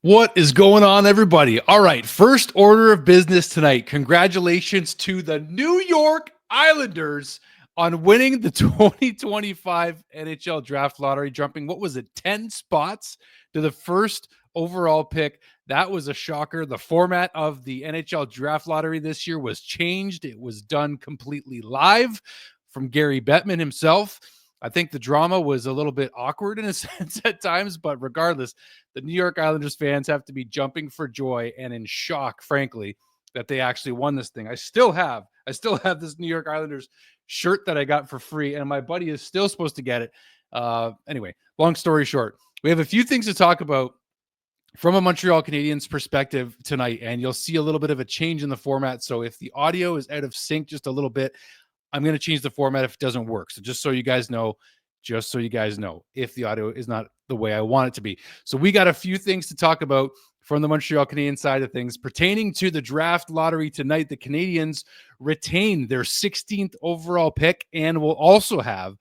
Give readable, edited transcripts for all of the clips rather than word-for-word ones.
What is going on, everybody? All right, first order of business tonight. Congratulations to the New York Islanders on winning the 2025 NHL Draft Lottery, jumping, 10 spots to the first overall pick. That was a shocker. The format of the NHL Draft Lottery this year was changed. It was done completely live from Gary Bettman himself. I think the drama was a little bit awkward in a sense at times, but regardless, the New York Islanders fans have to be jumping for joy and in shock, frankly, that they actually won this thing. I still have this New York Islanders shirt that I got for free, and my buddy is still supposed to get it. Anyway, long story short, we have a few things to talk about from a Montreal Canadiens perspective tonight, and you'll see a little bit of a change in the format. So if the audio is out of sync just a little bit, I'm going to change the format if it doesn't work. So just so you guys know, if the audio is not the way I want it to be. So we got a few things to talk about from the Montreal Canadiens side of things pertaining to the draft lottery tonight. The Canadiens retain their 16th overall pick and will also have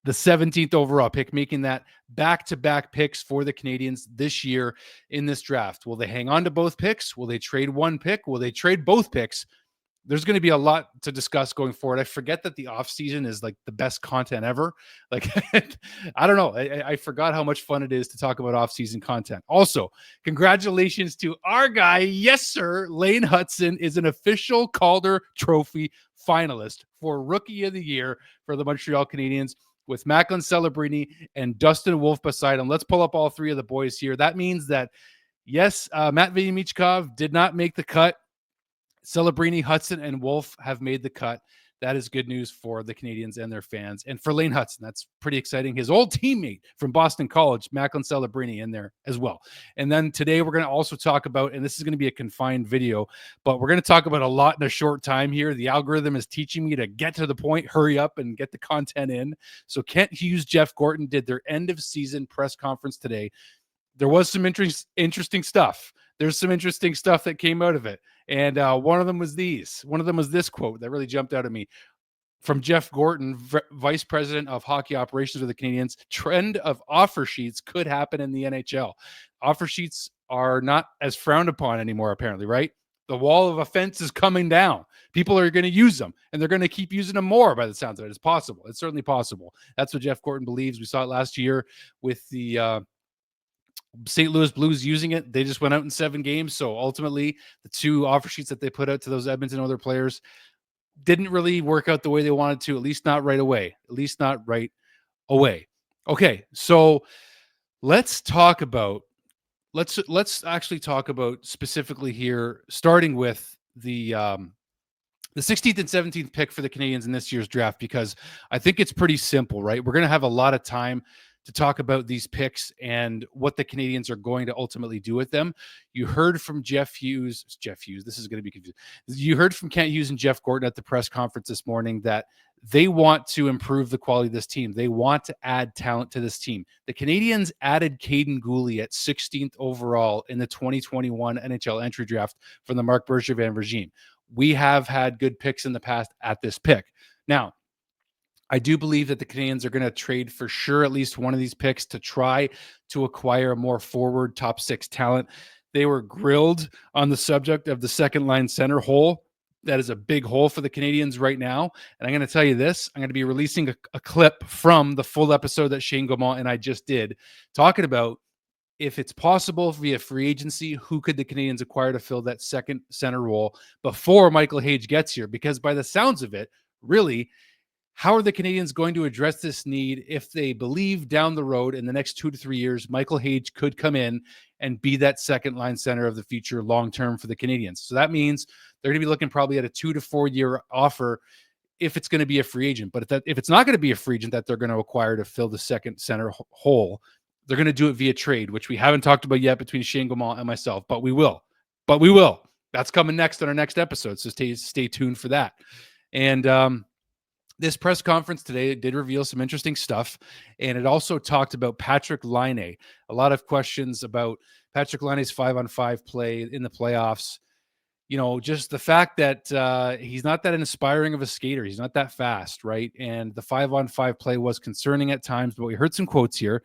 the 17th overall pick, making that back-to-back picks for the Canadiens this year in this draft. Will they hang on to both picks? Will they trade one pick? Will they trade both picks? There's going to be a lot to discuss going forward. I forget that the off season is like the best content ever. Like, I don't know. I forgot how much fun it is to talk about off season content. Also, congratulations to our guy. Yes, sir. Lane Hutson is an official Calder Trophy finalist for Rookie of the Year for the Montreal Canadiens with Macklin Celebrini and Dustin Wolf beside him. Let's pull up all three of the boys here. That means that, yes, Matvei Michkov did not make the cut. Celebrini, Hudson, and Wolf have made the cut. That is good news for the Canadiens and their fans. And for Lane Hutson, that's pretty exciting. His old teammate from Boston College, Macklin Celebrini, in there as well. And then today we're going to also talk about, and this is going to be a confined video, but we're going to talk about a lot in a short time here. The algorithm is teaching me to get to the point, hurry up, and get the content in. So Kent Hughes, Jeff Gorton did their end of season press conference today. There was some interesting stuff. There's some interesting stuff that came out of it. And one of them was this quote that really jumped out at me from Jeff Gorton, Vice President of Hockey Operations for the Canadiens. Trend of offer sheets could happen in the NHL. Offer sheets are not as frowned upon anymore, apparently, right? The wall of offense is coming down. People are going to use them, and they're going to keep using them more by the sounds of it. It's possible. It's certainly possible. That's what Jeff Gorton believes. We saw it last year with the St. Louis Blues using it. They just went out in 7 games. So ultimately, the 2 offer sheets that they put out to those Edmonton other players didn't really work out the way they wanted to, at least not right away. Okay, so let's actually talk about specifically here, starting with the 16th and 17th pick for the Canadiens in this year's draft, because I think it's pretty simple, right? We're going to have a lot of time to talk about these picks and what the Canadiens are going to ultimately do with them. You heard from Jeff Hughes. This is going to be confusing. You heard from Kent Hughes and Jeff Gorton at the press conference this morning that they want to improve the quality of this team. They want to add talent to this team. The Canadiens added Caden Gooley at 16th overall in the 2021 NHL Entry Draft from the Marc Bergevin regime. We have had good picks in the past at this pick. Now, I do believe that the Canadiens are going to trade for sure at least one of these picks to try to acquire a more forward top 6 talent. They were grilled on the subject of the second line center hole. That is a big hole for the Canadiens right now. And I'm going to tell you this. I'm going to be releasing a clip from the full episode that Shane Gaumont and I just did, talking about if it's possible via free agency, who could the Canadiens acquire to fill that second center role before Michael Hage gets here? Because by the sounds of it, really, how are the Canadiens going to address this need if they believe down the road in the next 2 to 3 years, Michael Hage could come in and be that second line center of the future long-term for the Canadiens? So that means they're going to be looking probably at a 2 to 4 year offer if it's going to be a free agent. But if it's not going to be a free agent that they're going to acquire to fill the second center hole, they're going to do it via trade, which we haven't talked about yet between Shane Gaumont and myself, but we will. That's coming next on our next episode. So stay tuned for that. And, this press conference today did reveal some interesting stuff, and it also talked about Patrik Laine. A lot of questions about Patrik Laine's 5-on-5 play in the playoffs. You know, just the fact that he's not that inspiring of a skater. He's not that fast, right? And the 5-on-5 play was concerning at times, but we heard some quotes here.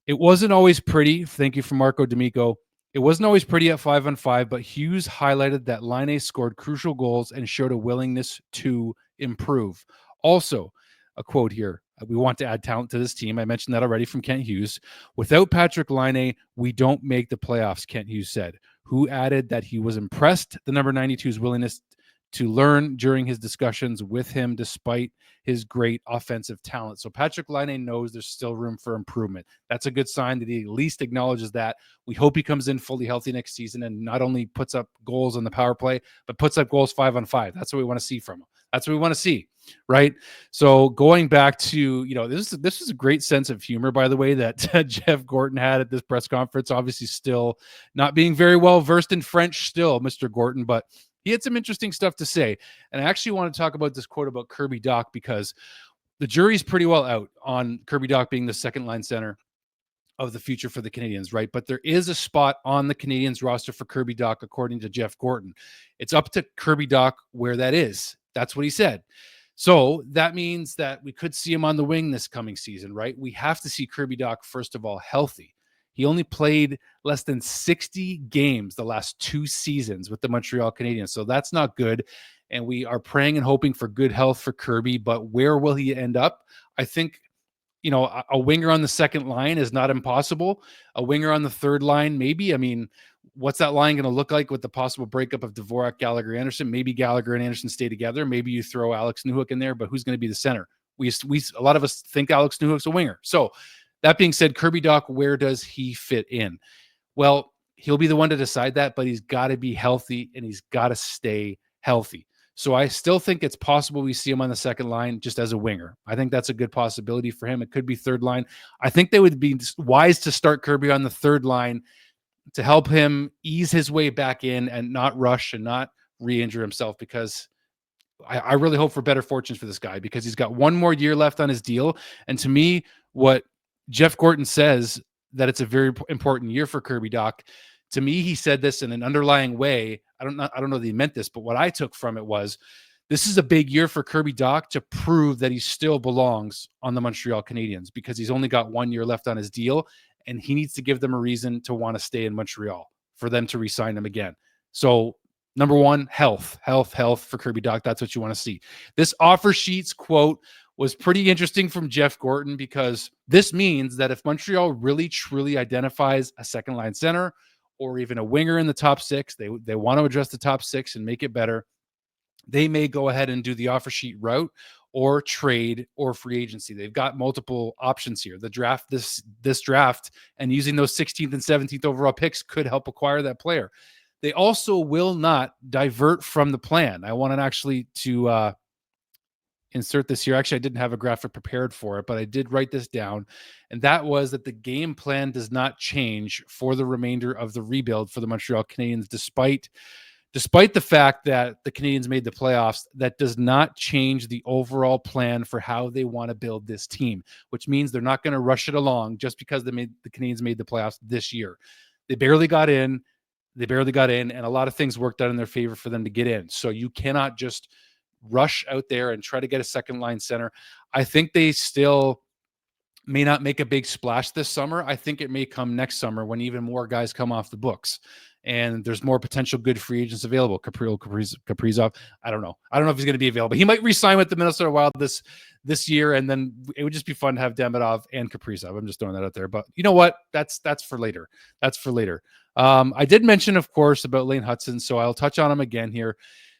It wasn't always pretty. Thank you for Marco D'Amico. It wasn't always pretty at 5-on-5, but Hughes highlighted that Laine scored crucial goals and showed a willingness to improve. Also, a quote here: "We want to add talent to this team." I mentioned that already from Kent Hughes. "Without Patrick Laine, we don't make the playoffs," Kent Hughes said, who added that he was impressed the number 92's willingness to learn during his discussions with him despite his great offensive talent. So Patrick Laine knows there's still room for improvement. That's a good sign that he at least acknowledges that. We hope he comes in fully healthy next season and not only puts up goals on the power play, but puts up goals 5-on-5. That's what we want to see from him. That's what we want to see, right? So going back to, this is a great sense of humor, by the way, that Jeff Gorton had at this press conference. Obviously still not being very well versed in French still, Mr. Gorton, but he had some interesting stuff to say. And I actually want to talk about this quote about Kirby Dach because the jury's pretty well out on Kirby Dach being the second line center of the future for the Canadiens, right? But there is a spot on the Canadiens roster for Kirby Dach, according to Jeff Gorton. It's up to Kirby Dach where that is. That's what he said. So that means that we could see him on the wing this coming season, right? We have to see Kirby Dach, first of all, healthy. He only played less than 60 games the last 2 seasons with the Montreal Canadiens. So that's not good. And we are praying and hoping for good health for Kirby. But where will he end up? I think, a winger on the second line is not impossible. A winger on the third line, maybe. I mean, what's that line going to look like with the possible breakup of Dvorak, Gallagher, Anderson? Maybe Gallagher and Anderson stay together. Maybe you throw Alex Newhook in there, but who's going to be the center? A lot of us think Alex Newhook's a winger. So that being said, Kirby Dach, where does he fit in? Well, he'll be the one to decide that, but he's got to be healthy and he's got to stay healthy. So I still think it's possible we see him on the second line just as a winger. I think that's a good possibility for him. It could be third line. I think they would be wise to start Kirby on the third line to help him ease his way back in and not rush and not re-injure himself, because I really hope for better fortunes for this guy, because he's got one more year left on his deal. And to me, what Jeff Gorton says, that it's a very important year for Kirby Dach. To me, he said this in an underlying way. I don't know that he meant this, but what I took from it was, this is a big year for Kirby Dach to prove that he still belongs on the Montreal Canadiens, because he's only got 1 year left on his deal, and he needs to give them a reason to want to stay in Montreal for them to re-sign him again. So number one, health for Kirby Dach. That's what you want to see. This offer sheets quote was pretty interesting from Jeff Gorton, because this means that if Montreal really truly identifies a second line center or even a winger in the top 6, they want to address the top 6 and make it better, they may go ahead and do the offer sheet route or trade or free agency. They've got multiple options here. The draft, this draft, and using those 16th and 17th overall picks could help acquire that player. They also will not divert from the plan. I wanted actually to insert this here. Actually, I didn't have a graphic prepared for it, but I did write this down. And that was that the game plan does not change for the remainder of the rebuild for the Montreal Canadiens, despite the fact that the Canadiens made the playoffs. That does not change the overall plan for how they want to build this team, which means they're not going to rush it along just because the Canadiens made the playoffs this year. They barely got in, and a lot of things worked out in their favor for them to get in. So you cannot just rush out there and try to get a second line center. I think they still may not make a big splash this summer. I think it may come next summer when even more guys come off the books and there's more potential good free agents available. Kaprizov. I don't know if he's going to be available. He might re-sign with the Minnesota Wild this year, and then it would just be fun to have Demidov and Kaprizov. I'm just throwing that out there, but you know what? That's for later. I did mention, of course, about Lane Hutson, so I'll touch on him again here.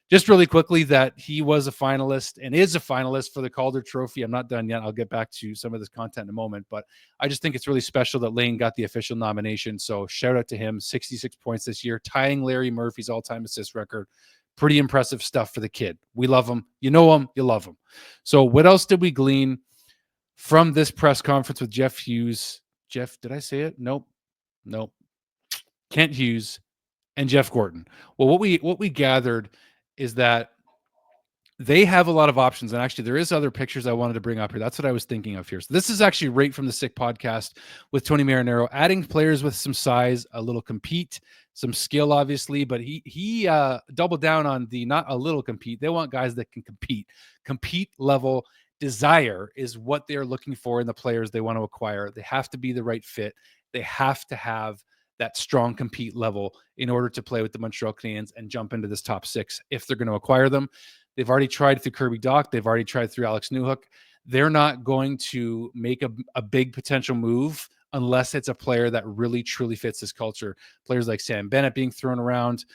Just really quickly, that he was a finalist and is a finalist for the Calder Trophy. I'm not done yet. I'll get back to some of this content in a moment, but I just think it's really special that Lane got the official nomination. So shout out to him. 66 points this year, tying Larry Murphy's all-time assist record. Pretty impressive stuff for the kid. We love him. You know him. You love him. So what else did we glean from this press conference with Jeff Hughes? Jeff, did I say it? Nope. Kent Hughes and Jeff Gorton. Well, what we gathered is that they have a lot of options. And actually, there is other pictures I wanted to bring up here. That's what I was thinking of here. So this is actually right from the Sick podcast with Tony Marinaro, adding players with some size, a little compete, some skill, obviously, but he doubled down on the not a little compete. They want guys that can compete level. Desire is what they're looking for in the players they want to acquire. They have to be the right fit. They have to have that strong compete level in order to play with the Montreal Canadiens and jump into this top 6 if they're going to acquire them. They've already tried through Kirby Dach. They've already tried through Alex Newhook. They're not going to make a big potential move unless it's a player that really, truly fits this culture. Players like Sam Bennett being thrown around.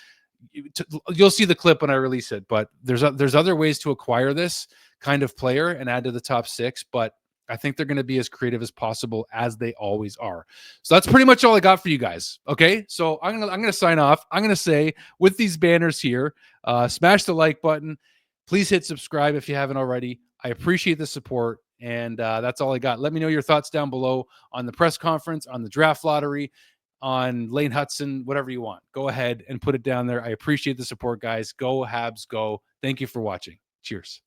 You'll see the clip when I release it, but there's other ways to acquire this kind of player and add to the top 6, but I think they're going to be as creative as possible, as they always are. So that's pretty much all I got for you guys. Okay, so I'm gonna sign off. I'm gonna say, with these banners here, smash the like button. Please hit subscribe if you haven't already. I appreciate the support, and that's all I got. Let me know your thoughts down below on the press conference, on the draft lottery, on Lane Hutson, whatever you want. Go ahead and put it down there. I appreciate the support, guys. Go Habs, go. Thank you for watching. Cheers.